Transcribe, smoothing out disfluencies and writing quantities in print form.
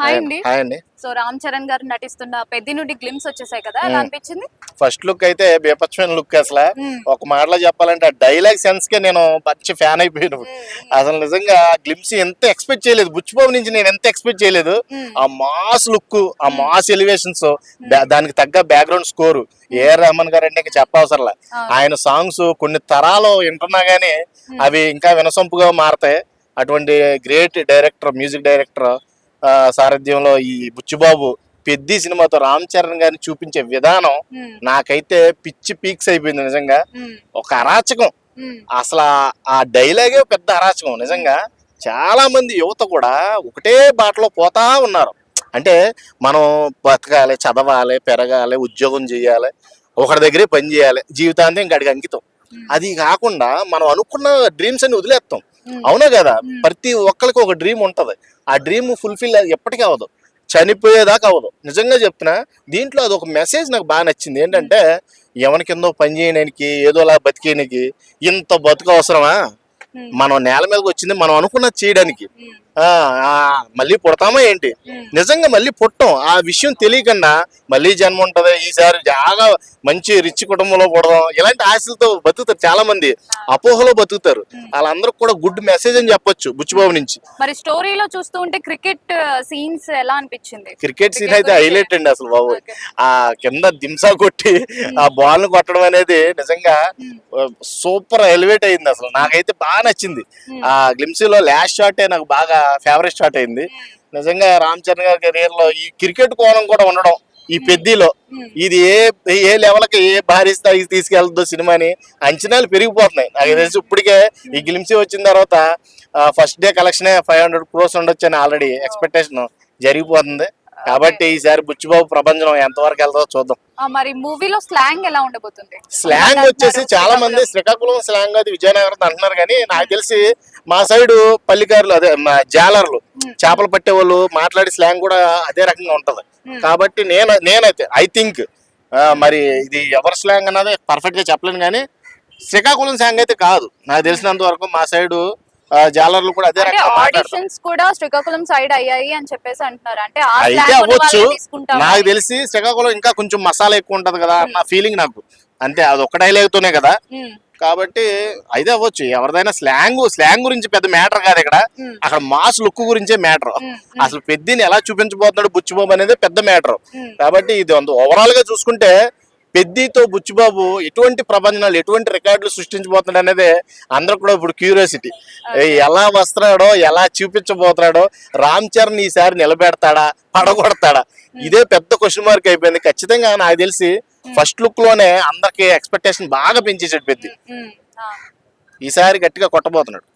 Hi అండి. Hi అండి. So Ram Charan గారు నటిస్తున్న పెద్ది నుండి గ్లిమ్స్ వచ్చేసాయి కదా, ఎలా అనిపించింది? ఫస్ట్ లుక్ అయితే బీభత్సమైన లుక్. అసలు మ్మ్. ఒక మాటలో చెప్పాలంటే ఆ డైలాగ్ సెన్స్ కే నేను మంచి ఫ్యాన్ అయిపోయాను. అసలు నిజంగా ఆ గ్లిమ్స్ ఎంత ఎక్స్పెక్ట్ చేయలేదు, బుచ్చిబాబు నుంచి నేను ఎంత ఎక్స్పెక్ట్ చేయలేదు. ఆ మాస్ లుక్, ఆ మాస్ ఎలివేషన్స్, దానికి తగ్గ బ్యాక్గ్రౌండ్ స్కోర్ ఏఆర్ రెహమాన్ గారు అంటే ఇంకా చెప్పవసరంలా. ఆయన సాంగ్స్ కొన్ని తరాలు వింటున్నా గానీ అవి ఇంకా వినసొంపుగా మారతాయి. అటువంటి గ్రేట్ డైరెక్టర్, మ్యూజిక్ డైరెక్టర్ సారథ్యంలో ఈ బుచ్చిబాబు పెద్ది సినిమాతో రామ్ చరణ్ గారిని చూపించే విధానం నాకైతే పిచ్చి పీక్స్ అయిపోయింది. నిజంగా ఒక అరాచకం. అసలు ఆ డైలాగే పెద్ద అరాచకం. నిజంగా చాలా మంది యువత కూడా ఒకటే బాటలో పోతా ఉన్నారు. అంటే మనం బతకాలి, చదవాలి, పెరగాలి, ఉద్యోగం చేయాలి, ఒకరి దగ్గరే పని చేయాలి, జీవితాంతం ఇంకడికి అంకితం. అది కాకుండా మనం అనుకున్న డ్రీమ్స్ అన్ని వదిలేస్తాం. అవునా కదా? ప్రతి ఒక్కరికి ఒక డ్రీమ్ ఉంటది. ఆ డ్రీమ్ ఫుల్ఫిల్ ఎప్పటికీ అవ్వదు, చనిపోయేదాకా అవ్వదు. నిజంగా చెప్తున్నా, దీంట్లో అది ఒక మెసేజ్ నాకు బాగా నచ్చింది. ఏంటంటే ఎవరి కిందో పని చేయడానికి, ఏదోలా బతికేయడానికి ఇంత బతుకు అవసరమా? మనం నేల మీదకి వచ్చింది మనం అనుకున్నది చేయడానికి. మళ్ళీ పుడతామా ఏంటి? నిజంగా మళ్ళీ పుట్టం. ఆ విషయం తెలియకుండా మళ్ళీ జన్మ ఉంటది, ఈసారి బాగా మంచి రిచ్ కుటుంబంలో పుడదాం, ఇలాంటి ఆశలతో బతుకుతారు చాలా మంది, అపోహలో బతుకుతారు. వాళ్ళందరికి కూడా గుడ్ మెసేజ్ అని చెప్పొచ్చు బుచ్చిబాబు నుంచి. మరి స్టోరీలో చూస్తూ ఉంటే క్రికెట్ సీన్స్ ఎలా అనిపించింది? క్రికెట్ సీన్ అయితే హైలైట్ అండి అసలు బాబు. ఆ కింద దింసా కొట్టి ఆ బాల్ కొట్టడం అనేది నిజంగా సూపర్ ఎలివేట్ అయింది. అసలు నాకైతే బాగా నచ్చింది. ఆ గ్లిమ్సీలో లాస్ట్ షాటే నాకు బాగా ఫేవరెట్ షాట్ అయింది. నిజంగా రామ్ చరణ్ గారి కెరీర్ లో ఈ క్రికెట్ కోణం కూడా ఉండడం ఈ పెద్దిలో, ఇది ఏ లెవెల్కి, ఏ భారీ స్థాయికి తీసుకెళ్తుందో సినిమాని అంచనాలు పెరిగిపోతున్నాయి. నాకు తెలిసి ఇప్పటికే ఈ గ్లిమ్సీ వచ్చిన తర్వాత ఫస్ట్ డే కలెక్షన్ 500 crores ఉండొచ్చు అని ఆల్రెడీ ఎక్స్పెక్టేషన్ జరిగిపోతుంది. కాబట్టి ఈసారి బుచ్చిబాబు ప్రపంచం ఎంతవరకు వెళ్తుందో చూద్దాం. మరి మూవీలో స్లాంగ్ ఎలా ఉండబోతుంది? స్లాంగ్ వచ్చేసి చాలా మంది శ్రీకాకుళం స్లాంగ్ అది విజయనగరం అంటున్నారు, కానీ నాకు తెలిసి మా సైడు పల్లికారులు, అదే మా జాలర్లు, చేపలు పట్టే వాళ్ళు మాట్లాడే స్లాంగ్ కూడా అదే రకంగా ఉంటది. కాబట్టి నేనైతే ఐ థింక్ మరి ఇది ఎవరి స్లాంగ్ అన్నది పర్ఫెక్ట్ గా చెప్పలేను, కానీ శ్రీకాకుళం స్లాంగ్ అయితే కాదు. నాకు తెలిసినంత వరకు మా సైడు జాలర్లు కూడా అదే రకంగా ఆడిషన్స్ కూడా శ్రీకాకుళం సైడ్ అయ్యాయి అని చెప్పేసి అంటున్నారు. అంటే అయితే అవ్వచ్చు. నాకు తెలిసి శ్రీకాకుళం ఇంకా కొంచెం మసాలా ఎక్కువ ఉంటది కదా అన్న ఫీలింగ్ నాకు. అంతే, అది ఒక డైలాగ్ తోనే కదా. కాబట్టి అయితే అవ్వచ్చు. ఎవరిదైనా స్లాంగ్ గురించి పెద్ద మ్యాటర్ కాదు ఇక్కడ. అక్కడ మాస్ లుక్ గురించే మ్యాటర్. అసలు పెద్దిని ఎలా చూపించబోతున్నాడు బుచ్చిబాబు అనేది పెద్ద మ్యాటర్. కాబట్టి ఇది ఓవరాల్ గా చూసుకుంటే పెద్దితో బుచ్చిబాబు ఎటువంటి ప్రపంచనాలు, ఎటువంటి రికార్డులు సృష్టించబోతున్నాడు అనేది అందరూ కూడా ఇప్పుడు క్యూరియాసిటీ. ఎలా వస్తున్నాడో, ఎలా చూపించబోతున్నాడో, రామ్ చరణ్ ఈసారి నిలబెడతాడా, పడగొడతాడా, ఇదే పెద్ద క్వశ్చన్ మార్క్ అయిపోయింది. ఖచ్చితంగా నాకు తెలిసి ఫస్ట్ లుక్ లోనే అందరికి ఎక్స్పెక్టేషన్ బాగా పెంచేసాడు పెద్ది. ఈసారి గట్టిగా కొట్టబోతున్నాడు.